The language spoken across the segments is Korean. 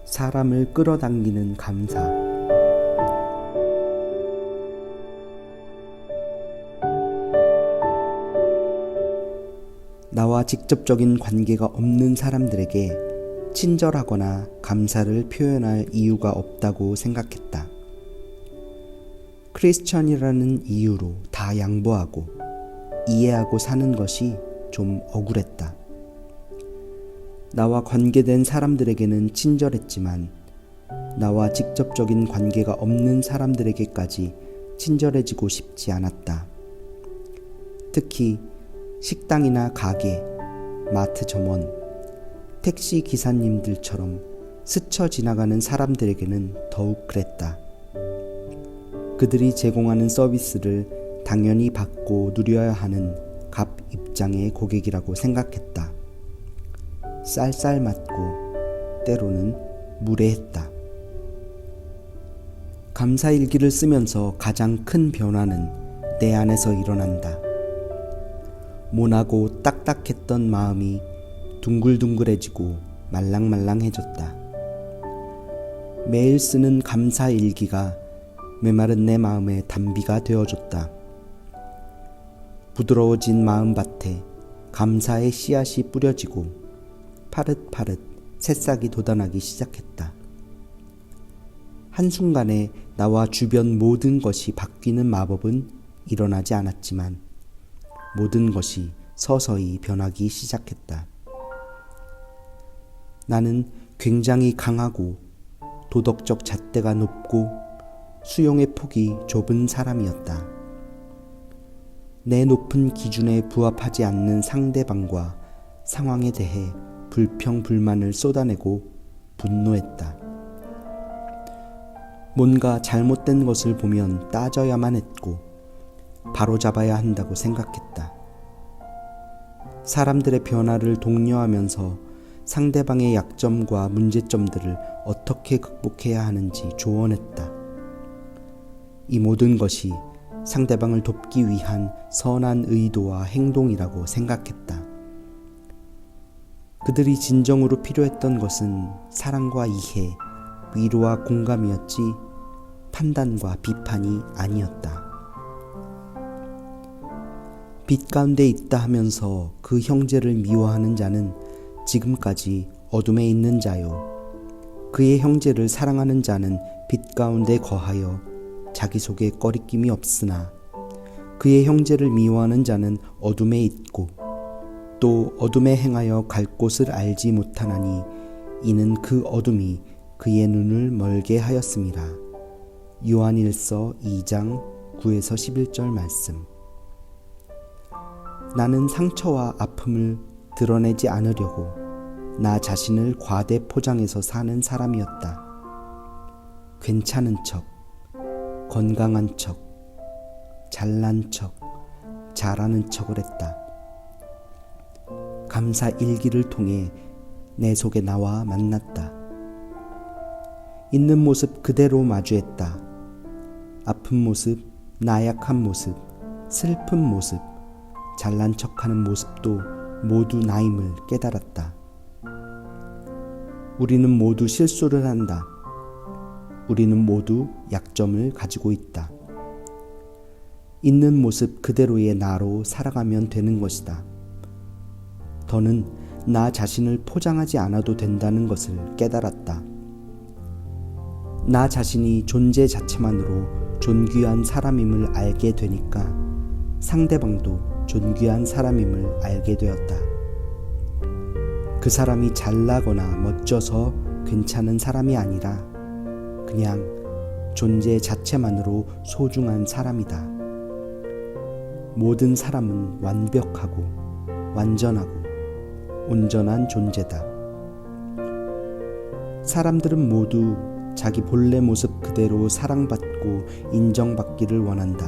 사람을 끌어당기는 감사. 나와 직접적인 관계가 없는 사람들에게 친절하거나 감사를 표현할 이유가 없다고 생각했다. 크리스천이라는 이유로 다 양보하고 이해하고 사는 것이 좀 억울했다. 나와 관계된 사람들에게는 친절했지만 나와 직접적인 관계가 없는 사람들에게까지 친절해지고 싶지 않았다. 특히 식당이나 가게, 마트 점원, 택시 기사님들처럼 스쳐 지나가는 사람들에게는 더욱 그랬다. 그들이 제공하는 서비스를 당연히 받고 누려야 하는 갑 입장의 고객이라고 생각했다. 쌀쌀맞고 때로는 무례했다. 감사일기를 쓰면서 가장 큰 변화는 내 안에서 일어난다. 모나고 딱딱했던 마음이 둥글둥글해지고 말랑말랑해졌다. 매일 쓰는 감사일기가 메마른 내 마음의 단비가 되어줬다. 부드러워진 마음밭에 감사의 씨앗이 뿌려지고 파릇파릇 새싹이 돋아나기 시작했다. 한순간에 나와 주변 모든 것이 바뀌는 마법은 일어나지 않았지만 모든 것이 서서히 변하기 시작했다. 나는 굉장히 강하고 도덕적 잣대가 높고 수용의 폭이 좁은 사람이었다. 내 높은 기준에 부합하지 않는 상대방과 상황에 대해 불평불만을 쏟아내고 분노했다. 뭔가 잘못된 것을 보면 따져야만 했고 바로잡아야 한다고 생각했다. 사람들의 변화를 독려하면서 상대방의 약점과 문제점들을 어떻게 극복해야 하는지 조언했다. 이 모든 것이 상대방을 돕기 위한 선한 의도와 행동이라고 생각했다. 그들이 진정으로 필요했던 것은 사랑과 이해, 위로와 공감이었지 판단과 비판이 아니었다. 빛 가운데 있다 하면서 그 형제를 미워하는 자는 지금까지 어둠에 있는 자요. 그의 형제를 사랑하는 자는 빛 가운데 거하여 자기 속에 꺼리낌이 없으나 그의 형제를 미워하는 자는 어둠에 있고 또 어둠에 행하여 갈 곳을 알지 못하나니 이는 그 어둠이 그의 눈을 멀게 하였음이라. 요한일서 2장 9에서 11절 말씀. 나는 상처와 아픔을 드러내지 않으려고 나 자신을 과대 포장해서 사는 사람이었다. 괜찮은 척, 건강한 척, 잘난 척, 잘하는 척을 했다. 감사 일기를 통해 내 속에 나와 만났다. 있는 모습 그대로 마주했다. 아픈 모습, 나약한 모습, 슬픈 모습, 잘난 척하는 모습도 모두 나임을 깨달았다. 우리는 모두 실수를 한다. 우리는 모두 약점을 가지고 있다. 있는 모습 그대로의 나로 살아가면 되는 것이다. 더는 나 자신을 포장하지 않아도 된다는 것을 깨달았다. 나 자신이 존재 자체만으로 존귀한 사람임을 알게 되니까 상대방도 존귀한 사람임을 알게 되었다. 그 사람이 잘나거나 멋져서 괜찮은 사람이 아니라 그냥 존재 자체만으로 소중한 사람이다. 모든 사람은 완벽하고 완전하고 온전한 존재다. 사람들은 모두 자기 본래 모습 그대로 사랑받고 인정받기를 원한다.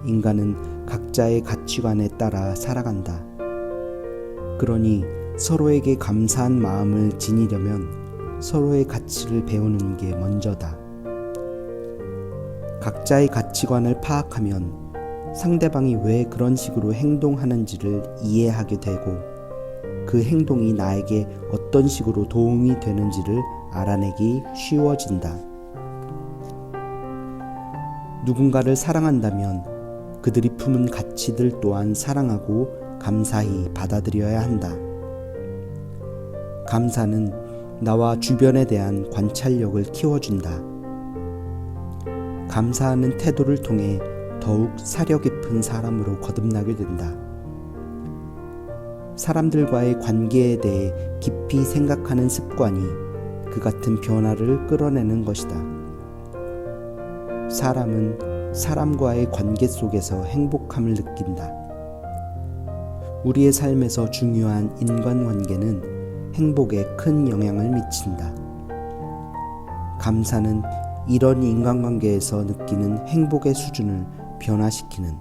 인간은 각자의 가치관에 따라 살아간다. 그러니 서로에게 감사한 마음을 지니려면 서로의 가치를 배우는 게 먼저다. 각자의 가치관을 파악하면 상대방이 왜 그런 식으로 행동하는지를 이해하게 되고 그 행동이 나에게 어떤 식으로 도움이 되는지를 알아내기 쉬워진다. 누군가를 사랑한다면 그들이 품은 가치들 또한 사랑하고 감사히 받아들여야 한다. 감사는 나와 주변에 대한 관찰력을 키워준다. 감사하는 태도를 통해 더욱 사려 깊은 사람으로 거듭나게 된다. 사람들과의 관계에 대해 깊이 생각하는 습관이 그 같은 변화를 끌어내는 것이다. 사람은 사람과의 관계 속에서 행복함을 느낀다. 우리의 삶에서 중요한 인간관계는 행복에 큰 영향을 미친다. 감사는 이런 인간관계에서 느끼는 행복의 수준을 변화시키는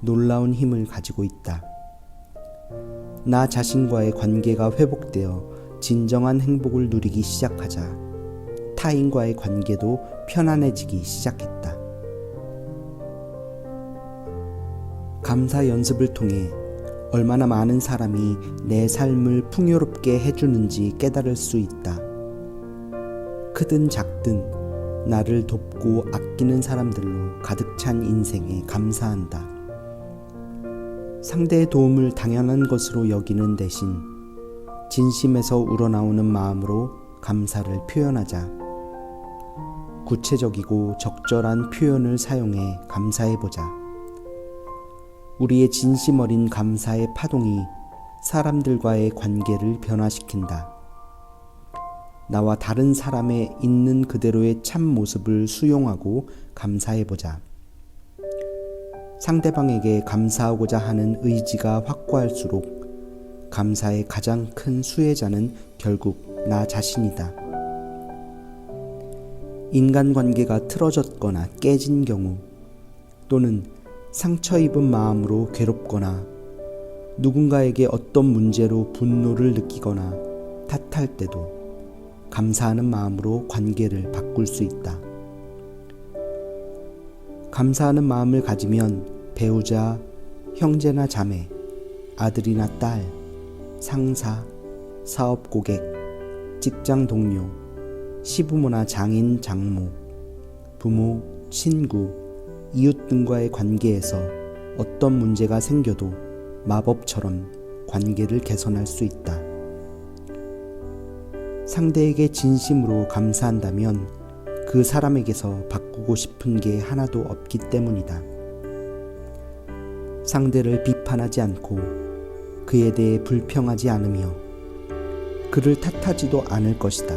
놀라운 힘을 가지고 있다. 나 자신과의 관계가 회복되어 진정한 행복을 누리기 시작하자 타인과의 관계도 편안해지기 시작했다. 감사 연습을 통해 얼마나 많은 사람이 내 삶을 풍요롭게 해주는지 깨달을 수 있다. 크든 작든 나를 돕고 아끼는 사람들로 가득 찬 인생에 감사한다. 상대의 도움을 당연한 것으로 여기는 대신 진심에서 우러나오는 마음으로 감사를 표현하자. 구체적이고 적절한 표현을 사용해 감사해보자. 우리의 진심 어린 감사의 파동이 사람들과의 관계를 변화시킨다. 나와 다른 사람의 있는 그대로의 참 모습을 수용하고 감사해보자. 상대방에게 감사하고자 하는 의지가 확고할수록 감사의 가장 큰 수혜자는 결국 나 자신이다. 인간관계가 틀어졌거나 깨진 경우 또는 상처 입은 마음으로 괴롭거나 누군가에게 어떤 문제로 분노를 느끼거나 탓할 때도 감사하는 마음으로 관계를 바꿀 수 있다. 감사하는 마음을 가지면 배우자, 형제나 자매, 아들이나 딸, 상사, 사업 고객, 직장 동료, 시부모나 장인, 장모, 부모, 친구, 이웃 등과의 관계에서 어떤 문제가 생겨도 마법처럼 관계를 개선할 수 있다. 상대에게 진심으로 감사한다면 그 사람에게서 바꾸고 싶은 게 하나도 없기 때문이다. 상대를 비판하지 않고 그에 대해 불평하지 않으며 그를 탓하지도 않을 것이다.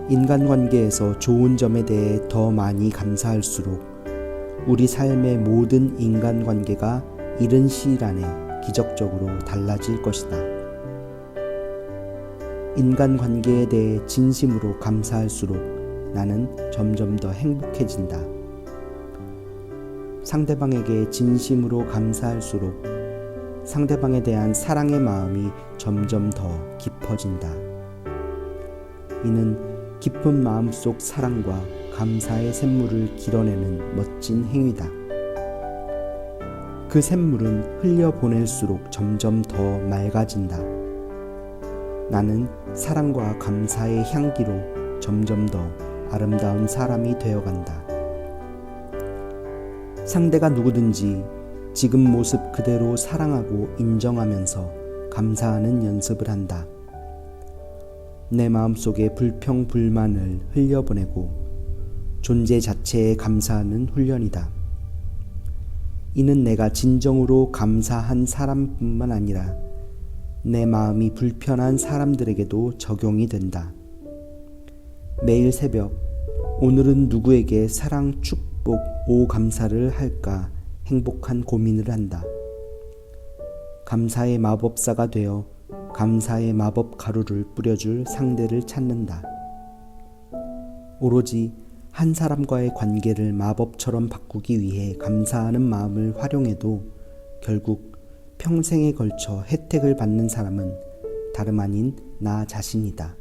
인간관계에서 좋은 점에 대해 더 많이 감사할수록 우리 삶의 모든 인간관계가 이른 시일 안에 기적적으로 달라질 것이다. 인간관계에 대해 진심으로 감사할수록 나는 점점 더 행복해진다. 상대방에게 진심으로 감사할수록 상대방에 대한 사랑의 마음이 점점 더 깊어진다. 이는 깊은 마음속 사랑과 감사의 샘물을 길어내는 멋진 행위다. 그 샘물은 흘려보낼수록 점점 더 맑아진다. 나는 사랑과 감사의 향기로 점점 더 아름다운 사람이 되어간다. 상대가 누구든지 지금 모습 그대로 사랑하고 인정하면서 감사하는 연습을 한다. 내 마음속의 불평, 불만을 흘려보내고 존재 자체에 감사하는 훈련이다. 이는 내가 진정으로 감사한 사람뿐만 아니라 내 마음이 불편한 사람들에게도 적용이 된다. 매일 새벽, 오늘은 누구에게 사랑, 축복, 감사를 할까 행복한 고민을 한다. 감사의 마법사가 되어 감사의 마법 가루를 뿌려줄 상대를 찾는다. 오로지 한 사람과의 관계를 마법처럼 바꾸기 위해 감사하는 마음을 활용해도 결국 평생에 걸쳐 혜택을 받는 사람은 다름 아닌 나 자신이다.